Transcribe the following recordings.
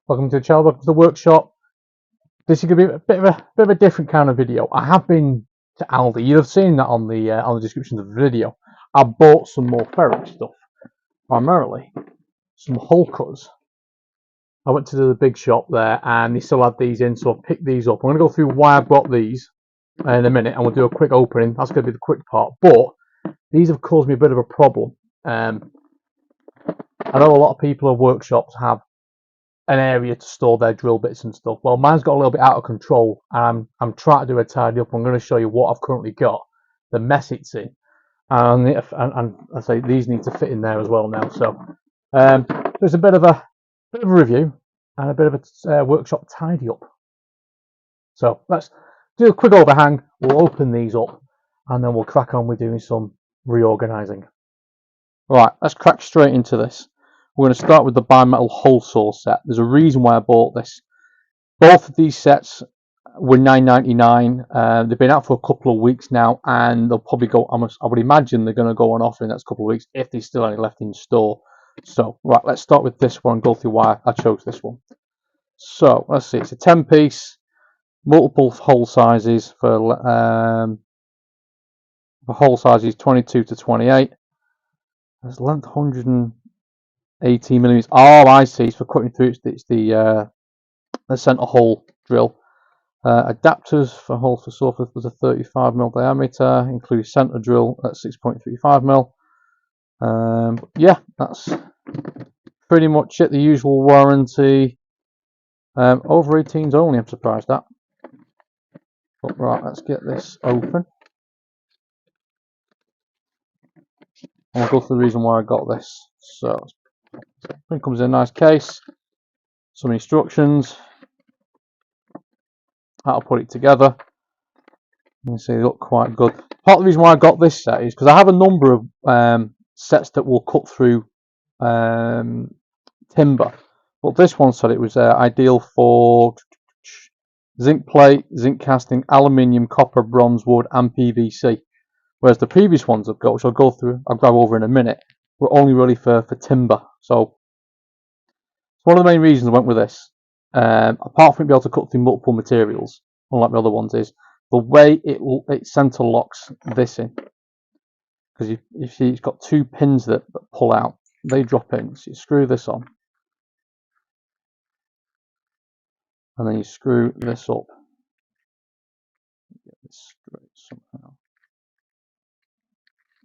Welcome to the channel, welcome to the workshop. This is going to be a bit of a different kind of video. I have been to Aldi. You'll have seen that on the description of the video. I bought some more Ferrex stuff, primarily some hole cutters. I went to the big shop there and they still had these in, so I picked these up. I'm going to go through why I bought these in a minute and we'll do a quick opening. That's going to be the quick part, but these have caused me a bit of a problem. I know a lot of people at workshops have an area to store their drill bits and stuff. Well, mine's got a little bit out of control, and I'm trying to do a tidy up. I'm going to show you what I've currently got, the mess it's in, and I say these need to fit in there as well now. So there's a bit of a review and a bit of a workshop tidy up. So let's do a quick overhang. We'll open these up, and then we'll crack on with doing some reorganizing. Right, let's crack straight into this. We're going to start with the bimetal hole saw set. There's a reason why I bought this. Both of these sets were $9.99. They've been out for a couple of weeks now, and they'll probably go. I would imagine they're going to go on offer in the next couple of weeks if there's still any left in store. So, right, let's start with this one and go through why I chose this one. So, let's see. It's a 10-piece, multiple hole sizes for hole sizes 22 to 28. There's length 118 millimeters. Oh, I see. It's for cutting through. It's the center hole drill. Adapters for holes for surface was a 35mm diameter, including center drill at 6.35mm. Yeah, that's pretty much it. The usual warranty. Over 18s only. I'm surprised at. But right, let's get this open. And I'll go through the reason why I got this. So it comes in a nice case. Some instructions. How to put it together. You can see they look quite good. Part of the reason why I got this set is because I have a number of sets that will cut through timber, but this one said it was ideal for zinc plate, zinc casting, aluminium, copper, bronze, wood, and PVC. Whereas the previous ones I've got, which I'll go over in a minute, were only really for timber. So one of the main reasons I went with this. Apart from being able to cut through multiple materials, unlike the other ones, is the way it center locks this in. Because you see, it's got two pins that pull out. They drop in. So you screw this on, and then you screw this up. Get this straight somehow.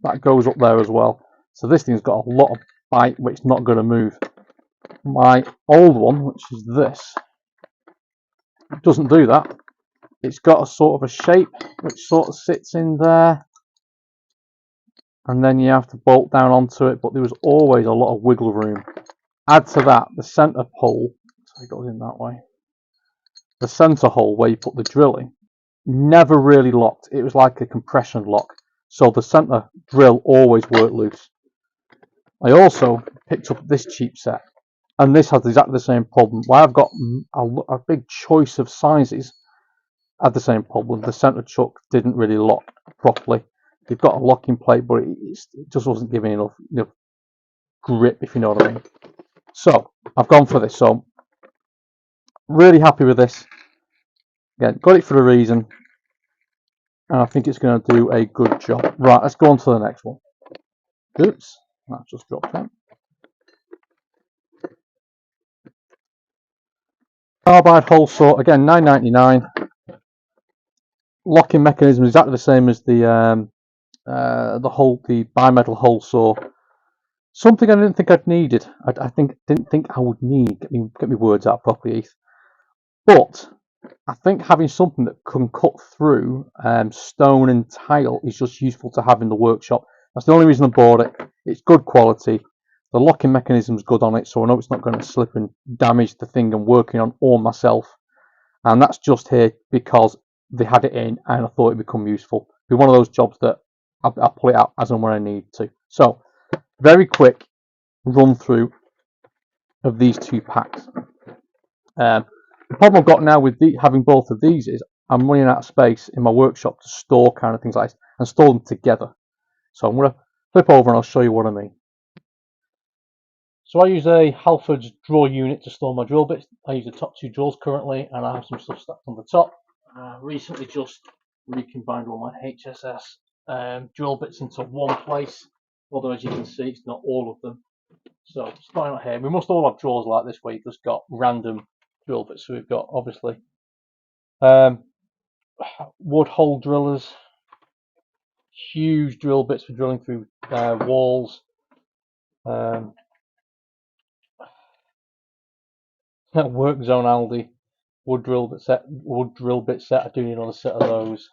That goes up there as well. So this thing's got a lot of bite, which is not going to move. My old one, which is this, doesn't do that. It's got a sort of a shape which sort of sits in there, and then you have to bolt down onto it, but there was always a lot of wiggle room. Add to that the center hole, so it goes in that way. The center hole where you put the drill in never really locked. It was like a compression lock, so the center drill always worked loose. I also picked up this cheap set, and this has exactly the same problem. Why I've got a big choice of sizes, had the same problem. The center chuck didn't really lock properly. You've got a locking plate, but it just wasn't giving enough grip, if you know what I mean. So I've gone for this. So really happy with this. Again, got it for a reason, and I think it's going to do a good job. Right, let's go on to the next one. Oops, that just dropped out. Carbide hole saw, again $9.99. Locking mechanism is exactly the same as the bimetal hole saw. Something I didn't think I'd needed. I didn't think I would need. Get me words out properly, Heath. But I think having something that can cut through stone and tile is just useful to have in the workshop. That's the only reason I bought it. It's good quality. The locking mechanism is good on it, so I know it's not going to slip and damage the thing I'm working on or myself. And that's just here because they had it in and I thought it'd become useful. It'd be one of those jobs that I'll pull it out as and when I need to. So, very quick run through of these two packs. The problem I've got now with having both of these is I'm running out of space in my workshop to store kind of things like this and store them together. So I'm going to flip over and I'll show you what I mean. So I use a Halford's drawer unit to store my drill bits. I use the top two drawers currently, and I have some stuff stacked on the top. Recently just recombined all my HSS drill bits into one place, although as you can see it's not all of them. So starting out here, we must all have drawers like this where you've just got random drill bits. So we've got obviously wood hole drillers, huge drill bits for drilling through walls. Work zone Aldi, wood drill bit set. I do need another set of those.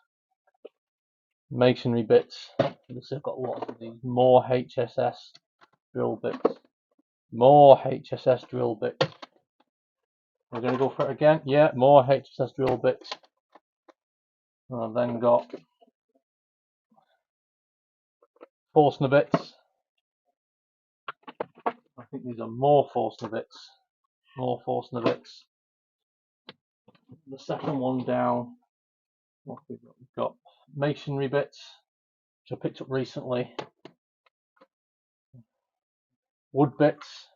Masonry bits. I've got lots of these. More HSS drill bits. More HSS drill bits. We're going to go for it again. Yeah, more HSS drill bits. And I've then got Forstner bits. I think these are more Forstner bits. More Forstner bits. The second one down. What have we got? We've got masonry bits, which I picked up recently. Wood bits.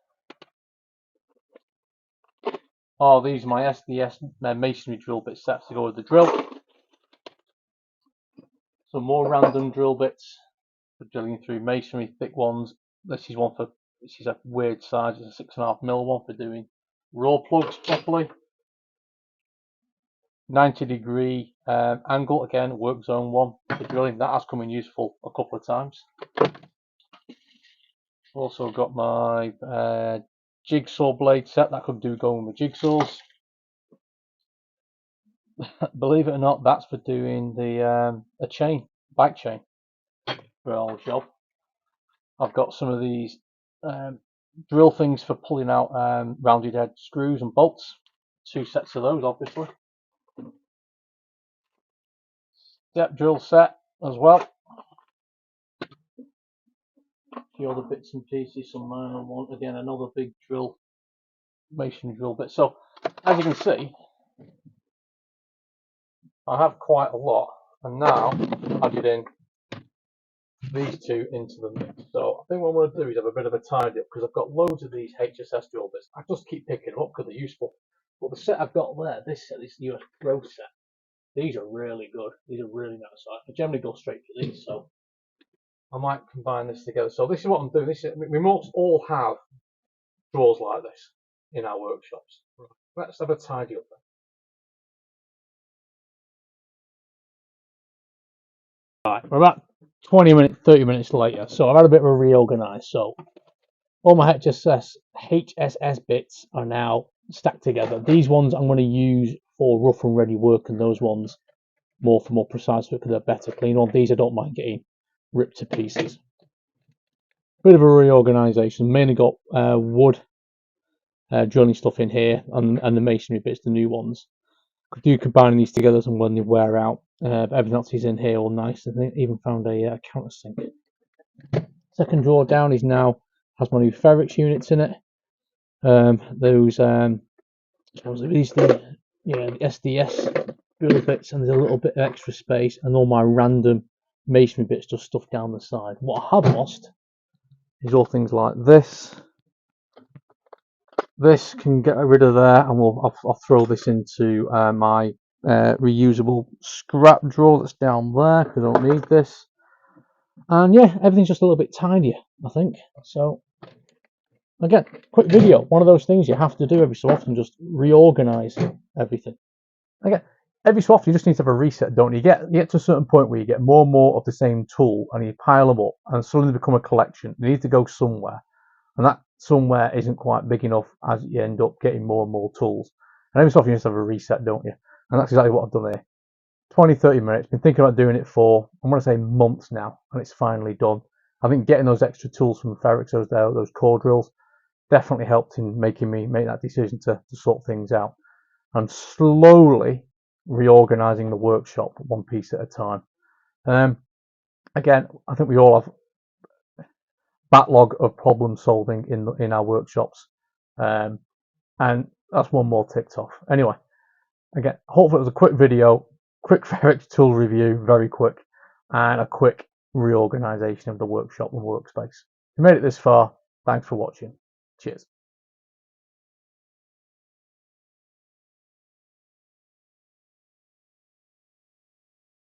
Oh, these are my SDS masonry drill bit sets to go with the drill. Some more random drill bits for drilling through masonry, thick ones. This is a weird size. It's a 6.5mm one for doing raw plugs properly. 90-degree angle, again, work zone one for drilling. That has come in useful a couple of times. Also got my jigsaw blade set that could do going with jigsaws. Believe it or not, that's for doing the a chain, bike chain for our job. I've got some of these drill things for pulling out rounded head screws and bolts. 2 sets of those, obviously. Step drill set as well. A few other bits and pieces, some minor one. Again, another big drill, mason drill bit. So, as you can see, I have quite a lot, and now I've added in these two into the mix. So I think what I'm going to do is have a bit of a tidy up, because I've got loads of these HSS drill bits. I just keep picking them up because they're useful. But the set I've got there, this US Pro set, these are really good. These are really nice. I generally go straight for these, so I might combine this together. So this is what I'm doing. We must all have drawers like this in our workshops. Let's have a tidy up then. Right, we're about 20 minutes, 30 minutes later, so I've had a bit of a reorganise. So all my HSS bits are now stacked together. These ones I'm going to use for rough and ready work, and those ones more for more precise work because they're better clean on. These I don't mind getting ripped to pieces. Bit of a reorganisation. Mainly got wood drilling stuff in here, and the masonry bits, the new ones. Could do combining these together and when they wear out. Everything else is in here all nice. I think even found a countersink. Second drawer down is now has my new Ferrex units in it. Those these the SDS drill bits, and there's a little bit of extra space, and all my random masonry bits just stuffed down the side. What I have lost is all things like this. This can get rid of there, and I'll throw this into my reusable scrap drawer that's down there because I don't need this. And yeah, everything's just a little bit tidier, I think. So again, quick video, one of those things you have to do every so often, just reorganize everything. Again, every so often you just need to have a reset, don't you? You get to a certain point where you get more and more of the same tool, and you pile them up, and suddenly become a collection. They need to go somewhere, and that somewhere isn't quite big enough as you end up getting more and more tools. And every so often you just have a reset, don't you? And that's exactly what I've done here. 20-30 minutes, been thinking about doing it for, I'm going to say months now, and it's finally done. I think getting those extra tools from Ferrex, those core drills, definitely helped in making me make that decision to sort things out. And slowly reorganizing the workshop one piece at a time. Again, I think we all have backlog of problem solving in our workshops, and that's one more ticked off. Anyway, again, hopefully it was a quick video, quick Ferrex tool review, very quick, and a quick reorganization of the workshop and workspace. If you made it this far, thanks for watching. Cheers.